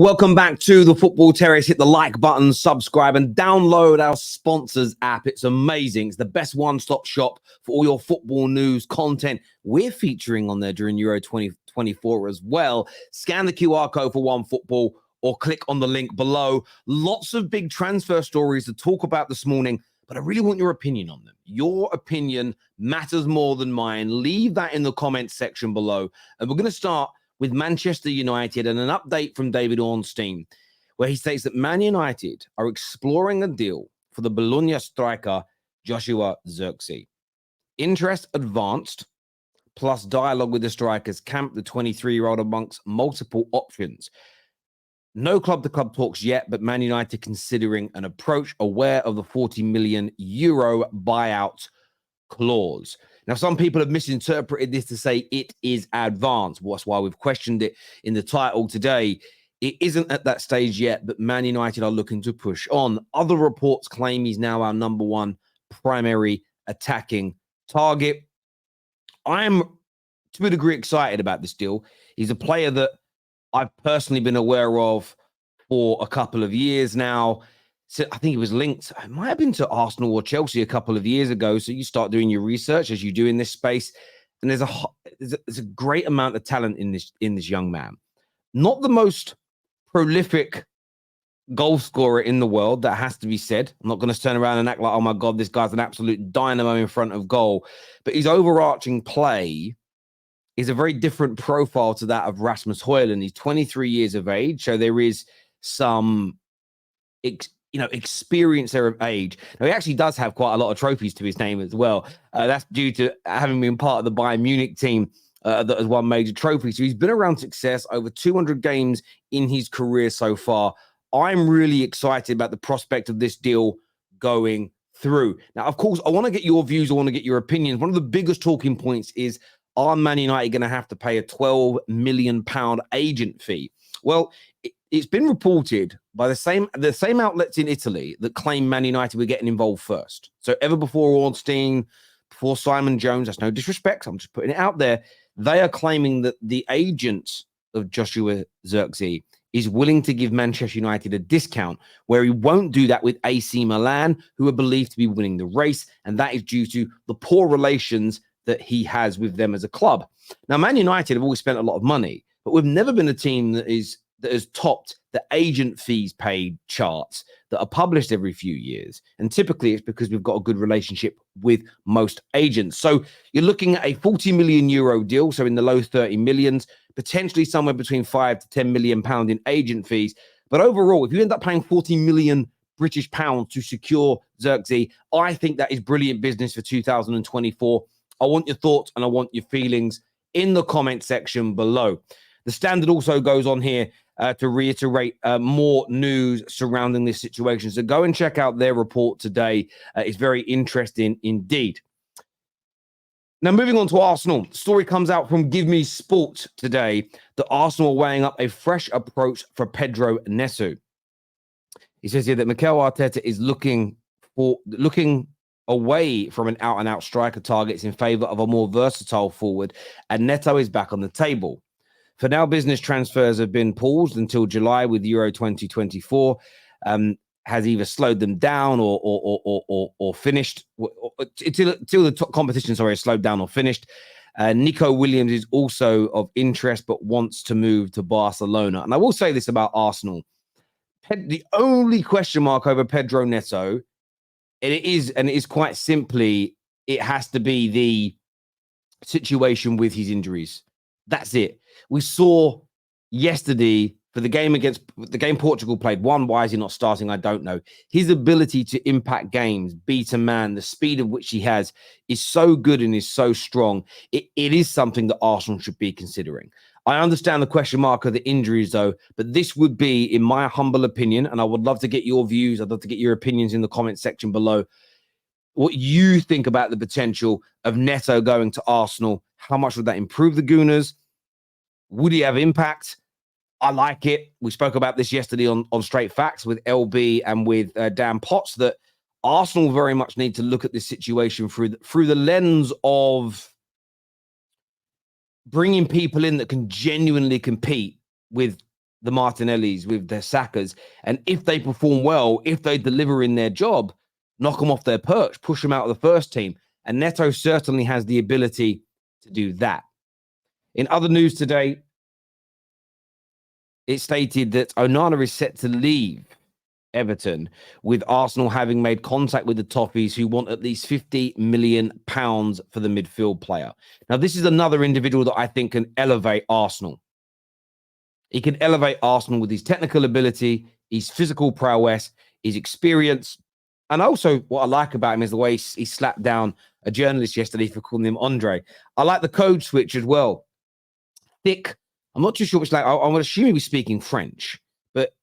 Welcome back to the Football Terrace. Hit the like button, subscribe, and download our sponsors app. It's amazing. It's the best one-stop shop for all your football news content. We're featuring on there during Euro 2024 as well. Scan the QR code for OneFootball or click on the link below. Lots of big transfer stories to talk about this morning, but I really want your opinion on them. Your opinion matters more than mine. Leave that in the comments section below. And we're going to start with Manchester United and an update from David Ornstein, where he states that Man United are exploring a deal for the Bologna striker Joshua Zirkzee. Interest advanced, plus dialogue with the strikers camp, the 23-year-old amongst multiple options. No club-to-club talks yet, but Man United considering an approach, aware of the €40 million buyout clause. Now, some people have misinterpreted this to say it is advanced. That's why we've questioned it in the title today. It isn't at that stage yet, but Man United are looking to push on. Other reports claim he's now our number one primary attacking target. I am, to a degree, excited about this deal. He's a player that I've personally been aware of for a couple of years now. So I think it was linked. It might have been to Arsenal or Chelsea a couple of years ago. So you start doing your research as you do in this space, and there's a great amount of talent in this young man. Not the most prolific goal scorer in the world, that has to be said. I'm not going to turn around and act like, oh my God, this guy's an absolute dynamo in front of goal. But his overarching play is a very different profile to that of Rasmus Højlund. He's 23 years of age, so there is some experience there of age. Now, he actually does have quite a lot of trophies to his name as well. That's due to having been part of the Bayern Munich team that has won major trophies. So he's been around success, over 200 games in his career so far. I'm really excited about the prospect of this deal going through. Now, of course, I want to get your views. I want to get your opinions. One of the biggest talking points is, are Man United going to have to pay a £12 million agent fee? Well, it's been reported by the same outlets in Italy that claim Man United were getting involved first. So ever before Ornstein, before Simon Jones, that's no disrespect, I'm just putting it out there, they are claiming that the agent of Joshua Zirkzee is willing to give Manchester United a discount, where he won't do that with AC Milan, who are believed to be winning the race, and that is due to the poor relations that he has with them as a club. Now, Man United have always spent a lot of money, but we've never been a team that has topped the agent fees paid charts that are published every few years. And typically it's because we've got a good relationship with most agents. So you're looking at a €40 million deal, so in the low 30 millions, potentially somewhere between £5 to £10 million in agent fees. But overall, if you end up paying 40 million British pounds to secure Zirkzee, I think that is brilliant business for 2024. I want your thoughts and I want your feelings in the comment section below. The Standard also goes on here to reiterate more news surrounding this situation. So go and check out their report today. It's very interesting indeed. Now, moving on to Arsenal. The story comes out from Give Me Sport today that Arsenal are weighing up a fresh approach for Pedro Neto. He says here that Mikel Arteta is looking away from an out-and-out striker targets in favor of a more versatile forward, and Neto is back on the table. For now, business transfers have been paused until July, with Euro 2024 has either slowed them down or finished until the competition has slowed down or finished. Nico Williams is also of interest but wants to move to Barcelona. And I will say this about Arsenal: the only question mark over Pedro Neto, and it is quite simply, it has to be the situation with his injuries. That's it. We saw yesterday for the game Portugal played. Why is he not starting? I don't know. His ability to impact games, beat a man, the speed of which he has is so good and is so strong. It is something that Arsenal should be considering. I understand the question mark of the injuries, though, but this would be, in my humble opinion, and I would love to get your views, I'd love to get your opinions in the comment section below, what you think about the potential of Neto going to Arsenal. How much would that improve the Gooners? Would he have impact? I like it. We spoke about this yesterday on Straight Facts with LB and with Dan Potts, that Arsenal very much need to look at this situation through the lens of bringing people in that can genuinely compete with the Martinellis, with their Sakas. And if they perform well, if they deliver in their job, knock them off their perch, push them out of the first team. And Neto certainly has the ability to do that. In other news today, it stated that Onana is set to leave Everton, with Arsenal having made contact with the Toffees, who want at least £50 million for the midfield player. Now, this is another individual that I think can elevate Arsenal. He can elevate Arsenal with his technical ability, his physical prowess, his experience. And also what I like about him is the way he slapped down a journalist yesterday for calling him Andre. I like the code switch as well. Thick. I'm not too sure which language. I'm assuming he was speaking French, but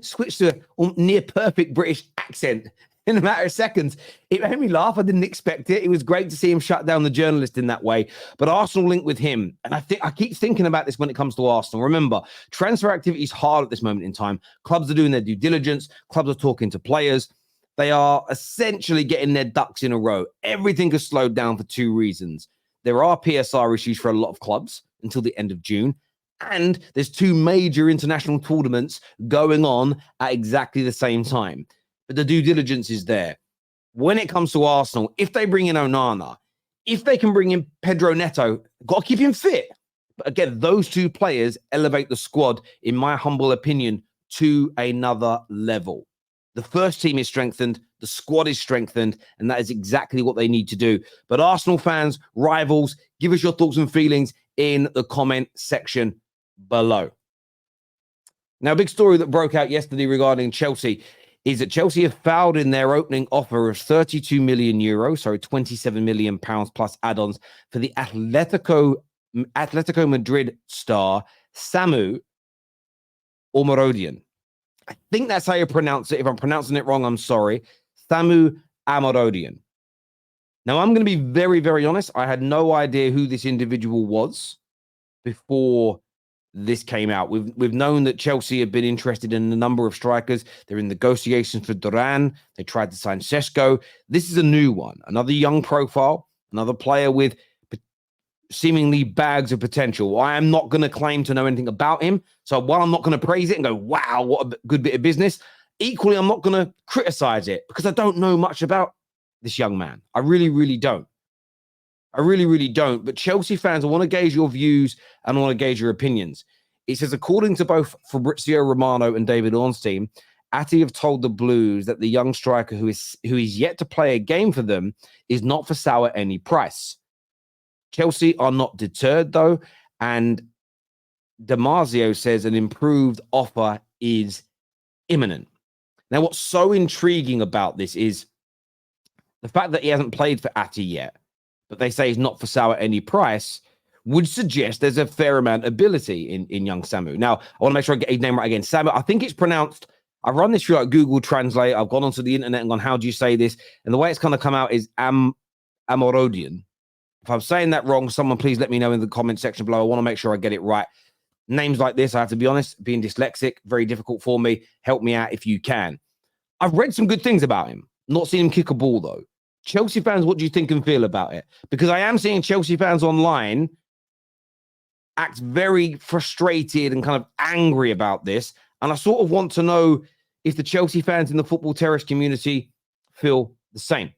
switched to a near perfect British accent in a matter of seconds. It made me laugh. I didn't expect it. It was great to see him shut down the journalist in that way. But Arsenal linked with him. And I keep thinking about this when it comes to Arsenal. Remember, transfer activity is hard at this moment in time. Clubs are doing their due diligence. Clubs are talking to players. They are essentially getting their ducks in a row. Everything has slowed down for two reasons. There are PSR issues for a lot of clubs until the end of June. And there's two major international tournaments going on at exactly the same time. But the due diligence is there. When it comes to Arsenal, if they bring in Onana, if they can bring in Pedro Neto, got to keep him fit. But again, those two players elevate the squad, in my humble opinion, to another level. The first team is strengthened, the squad is strengthened, and that is exactly what they need to do. But Arsenal fans, rivals, give us your thoughts and feelings in the comment section below. Now, a big story that broke out yesterday regarding Chelsea is that Chelsea have filed in their opening offer of 32 million euros, so 27 million pounds plus add-ons for the Atlético Madrid star Samu Omorodion. I think that's how you pronounce it. If I'm pronouncing it wrong, I'm sorry. Samu Omorodion. Now, I'm going to be very, very honest. I had no idea who this individual was before this came out. We've known that Chelsea have been interested in a number of strikers. They're in negotiations for Duran. They tried to sign Sesko. This is a new one. Another young profile. Another player with seemingly bags of potential. I am not going to claim to know anything about him. So while I'm not going to praise it and go, wow, what a good bit of business, equally, I'm not going to criticize it because I don't know much about this young man. I really, really don't. I really, really don't. But Chelsea fans, I want to gauge your views and I want to gauge your opinions. It says, according to both Fabrizio Romano and David Ornstein, Atti have told the Blues that the young striker who is yet to play a game for them is not for sale at any price. Chelsea are not deterred, though, and Di Marzio says an improved offer is imminent. Now, what's so intriguing about this is the fact that he hasn't played for Atti yet, but they say he's not for sale at any price, would suggest there's a fair amount of ability in young Samu. Now, I want to make sure I get his name right again. Samu, I think it's pronounced, I've run this through like Google Translate. I've gone onto the internet and gone, how do you say this? And the way it's kind of come out is Omorodion. If I'm saying that wrong, someone please let me know in the comment section below. I want to make sure I get it right. Names like this, I have to be honest, being dyslexic, very difficult for me. Help me out if you can. I've read some good things about him. Not seen him kick a ball, though. Chelsea fans, what do you think and feel about it? Because I am seeing Chelsea fans online act very frustrated and kind of angry about this. And I sort of want to know if the Chelsea fans in the Football Terrace community feel the same.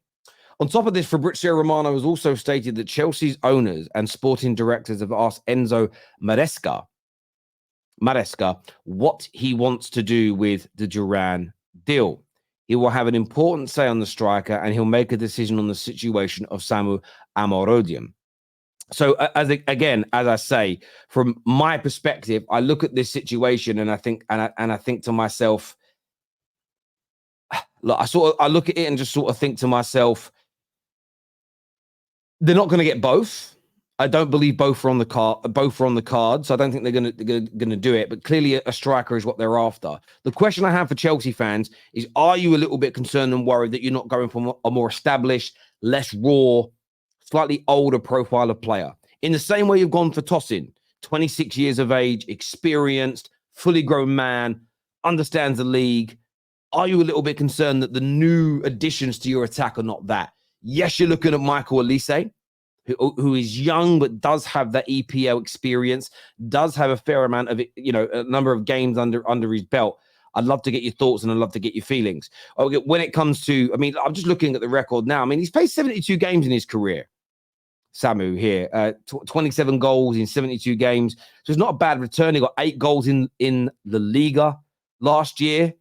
On top of this, Fabrizio Romano has also stated that Chelsea's owners and sporting directors have asked Enzo Maresca what he wants to do with the Duran deal. He will have an important say on the striker and he'll make a decision on the situation of Samu Omorodion. So as I say, from my perspective, I look at this situation and I think to myself, look, I look at it and just sort of think to myself, they're not going to get both. I don't believe both are on the cards. I don't think they're going to do it. But clearly, a striker is what they're after. The question I have for Chelsea fans is: are you a little bit concerned and worried that you're not going for a more established, less raw, slightly older profile of player? In the same way you've gone for Tosin, 26 years of age, experienced, fully grown man, understands the league. Are you a little bit concerned that the new additions to your attack are not that? Yes, you're looking at Michael Olise, who is young but does have that EPL experience, does have a fair amount of, a number of games under his belt. I'd love to get your thoughts and I'd love to get your feelings. Okay, when it comes to, I'm just looking at the record now. He's played 72 games in his career. Samu here, 27 goals in 72 games. So it's not a bad return. He got 8 goals in La Liga last year.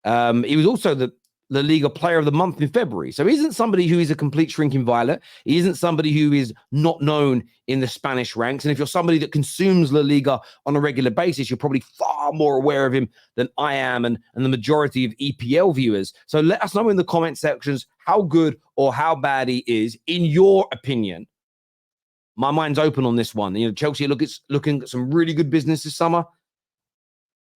He was also the La Liga Player of the Month in February. So he isn't somebody who is a complete shrinking violet. He isn't somebody who is not known in the Spanish ranks. And if you're somebody that consumes La Liga on a regular basis, you're probably far more aware of him than I am and the majority of EPL viewers. So let us know in the comment sections how good or how bad he is, in your opinion. My mind's open on this one. Chelsea looking at some really good business this summer.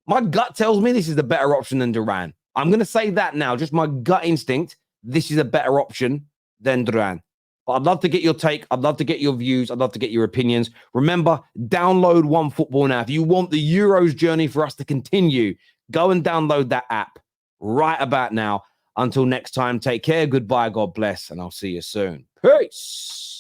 My gut tells me this is the better option than Duran. I'm going to say that now, just my gut instinct. This is a better option than Duran. But I'd love to get your take. I'd love to get your views. I'd love to get your opinions. Remember, download OneFootball now. If you want the Euros journey for us to continue, go and download that app right about now. Until next time, take care. Goodbye. God bless. And I'll see you soon. Peace.